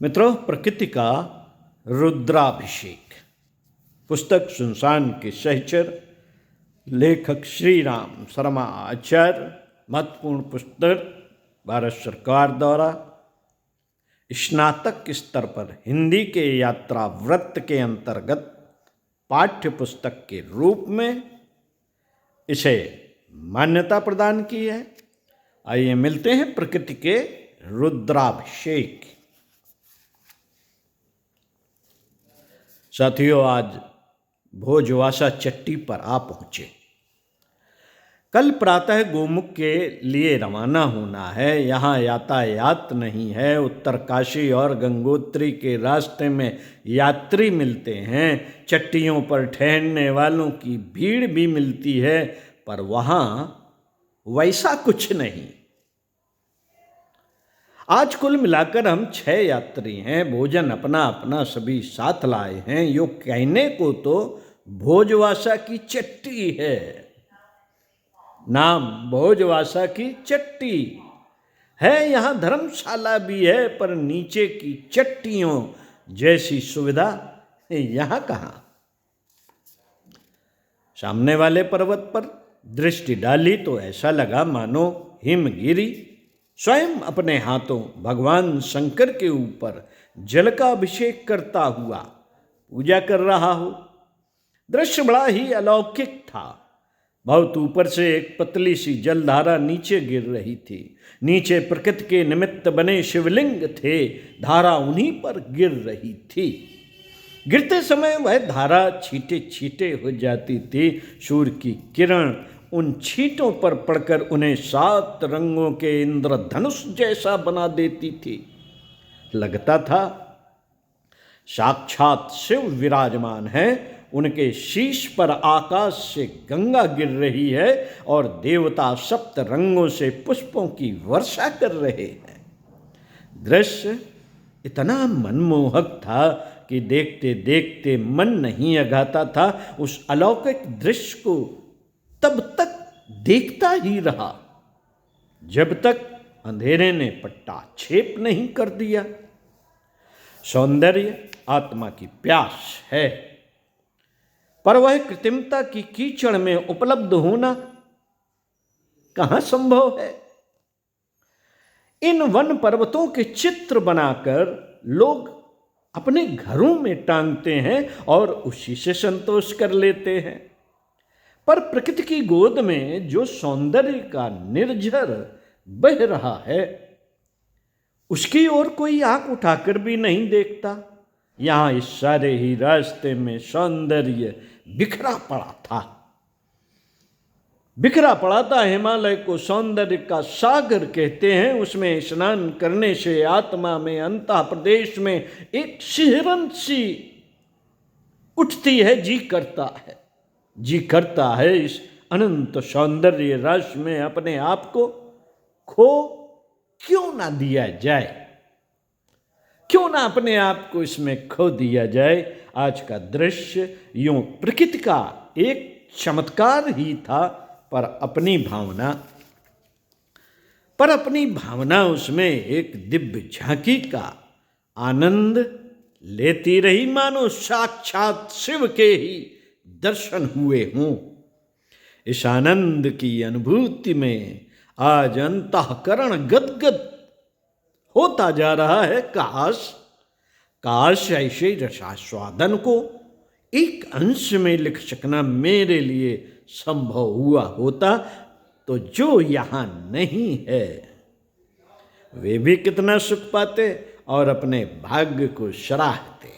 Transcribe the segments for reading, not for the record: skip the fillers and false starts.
मित्रों, प्रकृति का रुद्राभिषेक पुस्तक सुनसान के सहचर लेखक श्री राम शर्मा आचार्य। महत्वपूर्ण पुस्तक भारत सरकार द्वारा स्नातक स्तर पर हिंदी के यात्रा व्रत के अंतर्गत पाठ्य पुस्तक के रूप में इसे मान्यता प्रदान की है। आइए मिलते हैं प्रकृति के रुद्राभिषेक। साथियों, आज भोजवासा चट्टी पर आ पहुंचे। कल प्रातः गोमुख के लिए रवाना होना है। यहाँ यातायात नहीं है। उत्तरकाशी और गंगोत्री के रास्ते में यात्री मिलते हैं। चट्टियों पर ठहरने वालों की भीड़ भी मिलती है, पर वहाँ वैसा कुछ नहीं। आज कुल मिलाकर हम 6 यात्री हैं। भोजन अपना अपना सभी साथ लाए हैं। यो कहने को तो भोजवासा की चट्टी है, नाम भोजवासा की चट्टी है। यहाँ धर्मशाला भी है, पर नीचे की चट्टियों जैसी सुविधा यहाँ कहाँ। सामने वाले पर्वत पर दृष्टि डाली तो ऐसा लगा मानो हिमगिरी स्वयं अपने हाथों भगवान शंकर के ऊपर जल का अभिषेक करता हुआ पूजा कर रहा हो। दृश्य बड़ा ही अलौकिक था। बहुत ऊपर से एक पतली सी जलधारा नीचे गिर रही थी। नीचे प्रकृति के निमित्त बने शिवलिंग थे। धारा उन्हीं पर गिर रही थी। गिरते समय वह धारा छींटे छींटे हो जाती थी। सूर्य की किरण उन छींटों पर पड़कर उन्हें 7 रंगों के इंद्रधनुष जैसा बना देती थी। लगता था साक्षात शिव विराजमान है। उनके शीश पर आकाश से गंगा गिर रही है और देवता 7 रंगों से पुष्पों की वर्षा कर रहे हैं। दृश्य इतना मनमोहक था कि देखते देखते मन नहीं अघाता था। उस अलौकिक दृश्य को तब तक देखता ही रहा जब तक अंधेरे ने पट्टाक्षेप नहीं कर दिया। सौंदर्य आत्मा की प्यास है, पर वह कृत्रिमता की कीचड़ में उपलब्ध होना कहाँ संभव है। इन वन पर्वतों के चित्र बनाकर लोग अपने घरों में टांगते हैं और उसी से संतोष कर लेते हैं, पर प्रकृति की गोद में जो सौंदर्य का निर्झर बह रहा है उसकी ओर कोई आंख उठाकर भी नहीं देखता। यहाँ इस सारे ही रास्ते में सौंदर्य बिखरा पड़ा था। बिखरा पड़ा था। हिमालय को सौंदर्य का सागर कहते हैं। उसमें स्नान करने से आत्मा में अंतः प्रदेश में एक सिहरन सी उठती है। जी करता है इस अनंत सौंदर्य रस में अपने आप को खो क्यों ना दिया जाए। क्यों ना अपने आप को इसमें खो दिया जाए। आज का दृश्य यूं प्रकृति का एक चमत्कार ही था, पर अपनी भावना उसमें एक दिव्य झांकी का आनंद लेती रही, मानो साक्षात शिव के ही दर्शन हुए हों। इस आनंद की अनुभूति में आज अंतःकरण गदगद होता जा रहा है। काश ऐसे रसास्वादन को एक अंश में लिख सकना मेरे लिए संभव हुआ होता, तो जो यहाँ नहीं है वे भी कितना सुख पाते और अपने भाग्य को सराहते।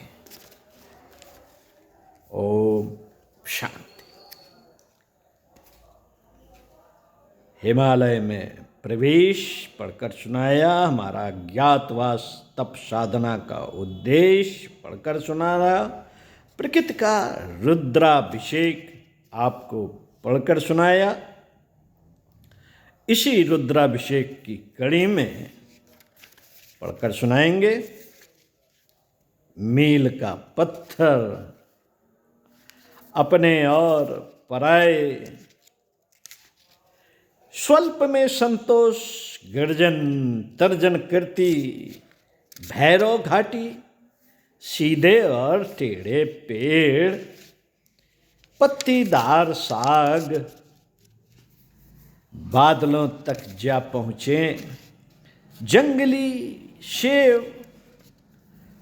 ओम शांति। हिमालय में प्रवेश पढ़कर सुनाया। हमारा ज्ञातवास तप साधना का उद्देश्य पढ़कर सुनाया। प्रकृति का रुद्राभिषेक आपको पढ़कर सुनाया। इसी रुद्राभिषेक की कड़ी में पढ़कर सुनाएंगे मील का पत्थर अपने और पराए, स्वल्प में संतोष गर्जन तर्जन करती भैरव घाटी, सीधे और टेढ़े पेड़, पत्तीदार साग, बादलों तक जा पहुँचे जंगली सेब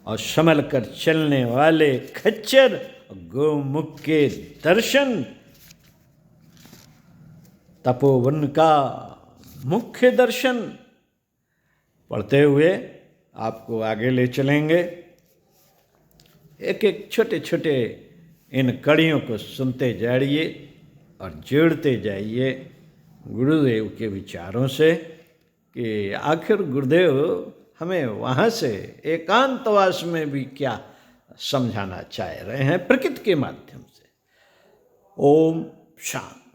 और संभल कर चलने वाले खच्चर, गोमुख के दर्शन, तपोवन का मुख्य दर्शन। पढ़ते हुए आपको आगे ले चलेंगे। एक एक छोटे छोटे इन कड़ियों को सुनते जाइए और जोड़ते जाइए गुरुदेव के विचारों से कि आखिर गुरुदेव हमें वहाँ से एकांतवास में भी क्या समझाना चाह रहे हैं प्रकृति के माध्यम से। ओम शांति।